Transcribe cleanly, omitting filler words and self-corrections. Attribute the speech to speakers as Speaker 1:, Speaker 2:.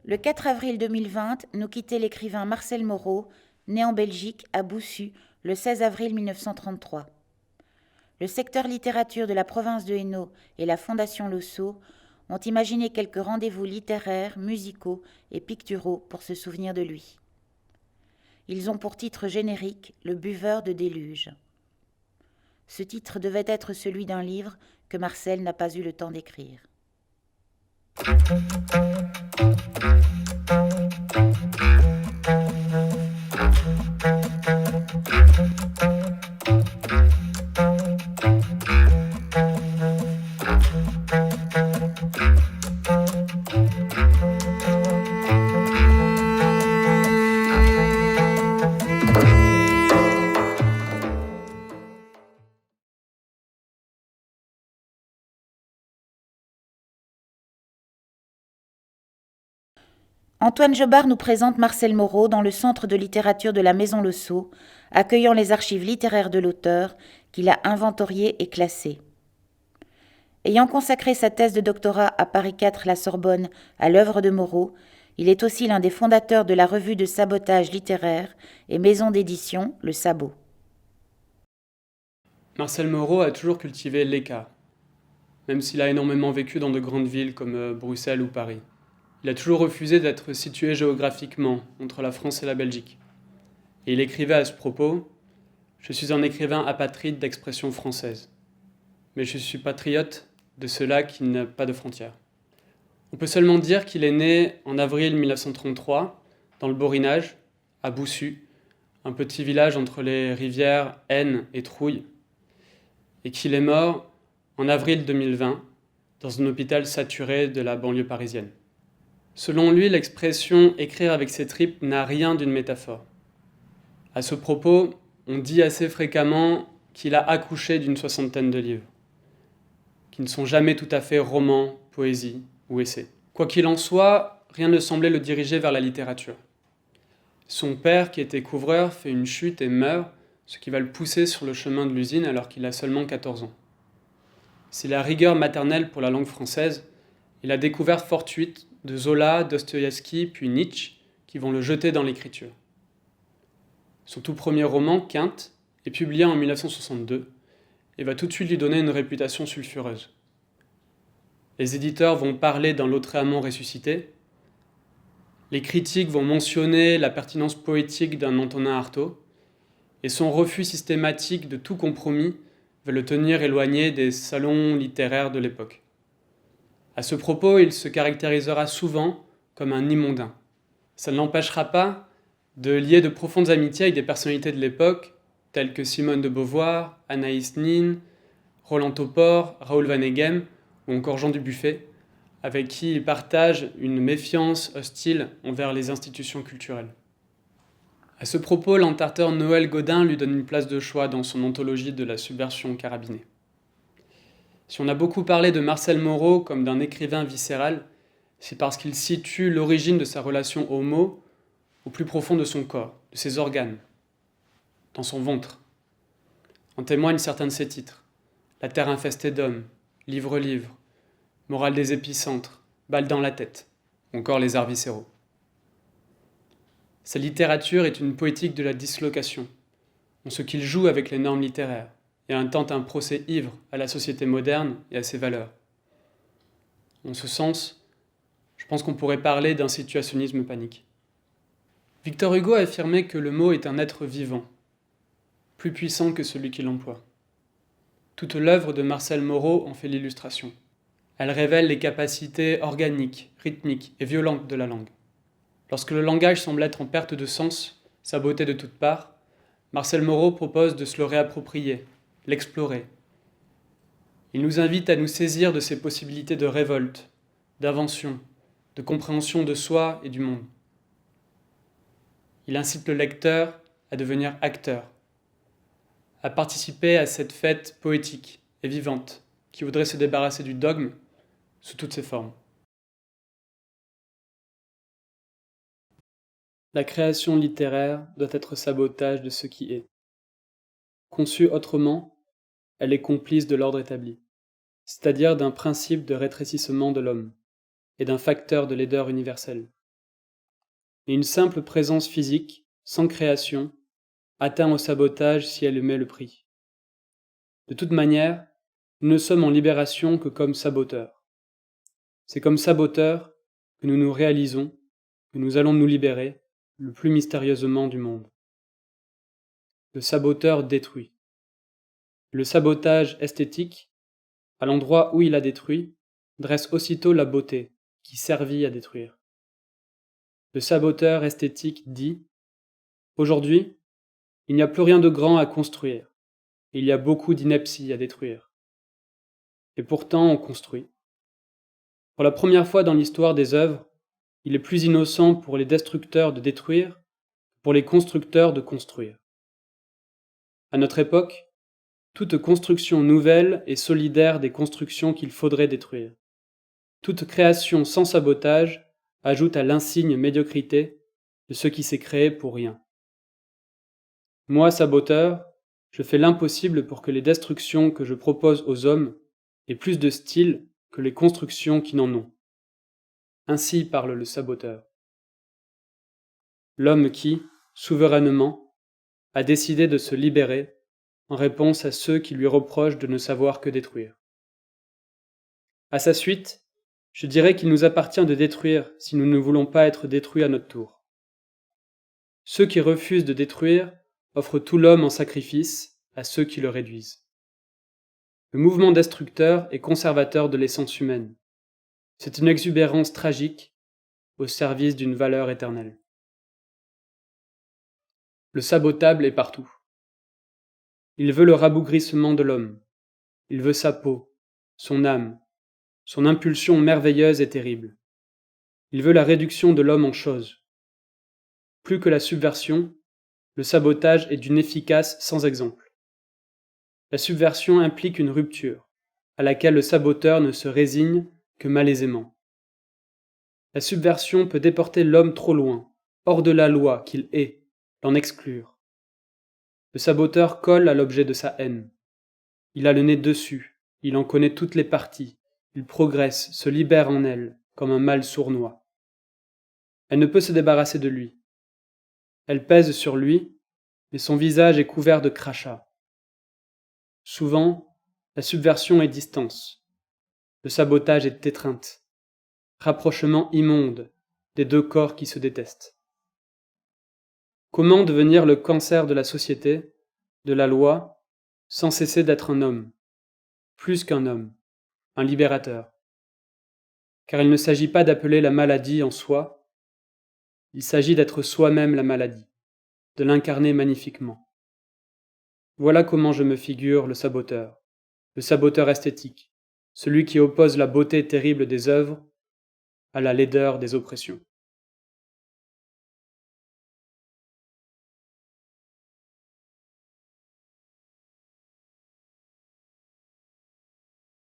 Speaker 1: Le 4 avril 2020 nous quittait l'écrivain Marcel Moreau, né en Belgique, à Boussu, le 16 avril 1933. Le secteur littérature de la province de Hainaut et la Fondation Losso ont imaginé quelques rendez-vous littéraires, musicaux et picturaux pour se souvenir de lui. Ils ont pour titre générique « Le buveur de déluge ». Ce titre devait être celui d'un livre que Marcel n'a pas eu le temps d'écrire. Antoine Jobard nous présente Marcel Moreau dans le centre de littérature de la Maison Losso, accueillant les archives littéraires de l'auteur qu'il a inventoriées et classées. Ayant consacré sa thèse de doctorat à Paris 4 la Sorbonne à l'œuvre de Moreau, il est aussi l'un des fondateurs de la revue de sabotage littéraire et maison d'édition Le Sabot.
Speaker 2: Marcel Moreau a toujours cultivé l'écart, même s'il a énormément vécu dans de grandes villes comme Bruxelles ou Paris. Il a toujours refusé d'être situé géographiquement entre la France et la Belgique. Et il écrivait à ce propos « Je suis un écrivain apatride d'expression française, mais je suis patriote de ceux-là qui n'ont pas de frontières ». On peut seulement dire qu'il est né en avril 1933, dans le Borinage, à Boussu, un petit village entre les rivières Aisne et Trouille, et qu'il est mort en avril 2020, dans un hôpital saturé de la banlieue parisienne. Selon lui, l'expression « écrire avec ses tripes » n'a rien d'une métaphore. À ce propos, on dit assez fréquemment qu'il a accouché d'une soixantaine de livres, qui ne sont jamais tout à fait romans, poésie ou essais. Quoi qu'il en soit, rien ne semblait le diriger vers la littérature. Son père, qui était couvreur, fait une chute et meurt, ce qui va le pousser sur le chemin de l'usine alors qu'il a seulement 14 ans. C'est la rigueur maternelle pour la langue française et la découverte fortuite de Zola, Dostoïevski puis Nietzsche qui vont le jeter dans l'écriture. Son tout premier roman, Quinte, est publié en 1962 et va tout de suite lui donner une réputation sulfureuse. Les éditeurs vont parler d'un Lautréamont ressuscité, les critiques vont mentionner la pertinence poétique d'un Antonin Artaud, et son refus systématique de tout compromis va le tenir éloigné des salons littéraires de l'époque. À ce propos, il se caractérisera souvent comme un immondain. Ça ne l'empêchera pas de lier de profondes amitiés avec des personnalités de l'époque, telles que Simone de Beauvoir, Anaïs Nin, Roland Topor, Raoul Vaneigem ou encore Jean Dubuffet, avec qui il partage une méfiance hostile envers les institutions culturelles. À ce propos, l'entarteur Noël Godin lui donne une place de choix dans son anthologie de la subversion carabinée. Si on a beaucoup parlé de Marcel Moreau comme d'un écrivain viscéral, c'est parce qu'il situe l'origine de sa relation aux mots au plus profond de son corps, de ses organes, dans son ventre. En témoignent certains de ses titres. La terre infestée d'hommes, Livre-livre, Morale des épicentres, Balle dans la tête, ou encore Les arts viscéraux. Sa littérature est une poétique de la dislocation, en ce qu'il joue avec les normes littéraires et intente un procès ivre à la société moderne et à ses valeurs. En ce sens, je pense qu'on pourrait parler d'un situationnisme panique. Victor Hugo a affirmé que le mot est un être vivant, plus puissant que celui qui l'emploie. Toute l'œuvre de Marcel Moreau en fait l'illustration. Elle révèle les capacités organiques, rythmiques et violentes de la langue. Lorsque le langage semble être en perte de sens, sa beauté de toutes parts, Marcel Moreau propose de se le réapproprier, l'explorer. Il nous invite à nous saisir de ces possibilités de révolte, d'invention, de compréhension de soi et du monde. Il incite le lecteur à devenir acteur, à participer à cette fête poétique et vivante qui voudrait se débarrasser du dogme sous toutes ses formes. La création littéraire doit être sabotage de ce qui est. Conçue autrement, elle est complice de l'ordre établi, c'est-à-dire d'un principe de rétrécissement de l'homme et d'un facteur de laideur universelle. et une simple présence physique, sans création, atteint au sabotage si elle met le prix. De toute manière, nous ne sommes en libération que comme saboteurs. C'est comme saboteurs que nous nous réalisons, que nous allons nous libérer, le plus mystérieusement du monde. Le saboteur détruit. Le sabotage esthétique, à l'endroit où il a détruit, dresse aussitôt la beauté qui servit à détruire. Le saboteur esthétique dit « Aujourd'hui, il n'y a plus rien de grand à construire, et il y a beaucoup d'inepties à détruire. » Et pourtant on construit. Pour la première fois dans l'histoire des œuvres, il est plus innocent pour les destructeurs de détruire que pour les constructeurs de construire. À notre époque, toute construction nouvelle est solidaire des constructions qu'il faudrait détruire. Toute création sans sabotage ajoute à l'insigne médiocrité de ce qui s'est créé pour rien. Moi, saboteur, je fais l'impossible pour que les destructions que je propose aux hommes aient plus de style que les constructions qui n'en ont. Ainsi parle le saboteur. L'homme qui, souverainement, a décidé de se libérer en réponse à ceux qui lui reprochent de ne savoir que détruire. À sa suite, je dirais qu'il nous appartient de détruire si nous ne voulons pas être détruits à notre tour. Ceux qui refusent de détruire offrent tout l'homme en sacrifice à ceux qui le réduisent. Le mouvement destructeur est conservateur de l'essence humaine. C'est une exubérance tragique au service d'une valeur éternelle. Le sabotable est partout. Il veut le rabougrissement de l'homme. Il veut sa peau, son âme, son impulsion merveilleuse et terrible. Il veut la réduction de l'homme en chose. Plus que la subversion, le sabotage est d'une efficace sans exemple. La subversion implique une rupture, à laquelle le saboteur ne se résigne que malaisément. La subversion peut déporter l'homme trop loin, hors de la loi qu'il est, l'en exclure. Le saboteur colle à l'objet de sa haine. Il a le nez dessus, il en connaît toutes les parties, il progresse, se libère en elle, comme un mâle sournois. Elle ne peut se débarrasser de lui. Elle pèse sur lui, mais son visage est couvert de crachats. Souvent, la subversion est distance. Le sabotage est étreinte. Rapprochement immonde des deux corps qui se détestent. Comment devenir le cancer de la société, de la loi, sans cesser d'être un homme, plus qu'un homme, un libérateur? Car il ne s'agit pas d'appeler la maladie en soi, il s'agit d'être soi-même la maladie, de l'incarner magnifiquement. Voilà comment je me figure le saboteur esthétique, celui qui oppose la beauté terrible des œuvres à la laideur des oppressions.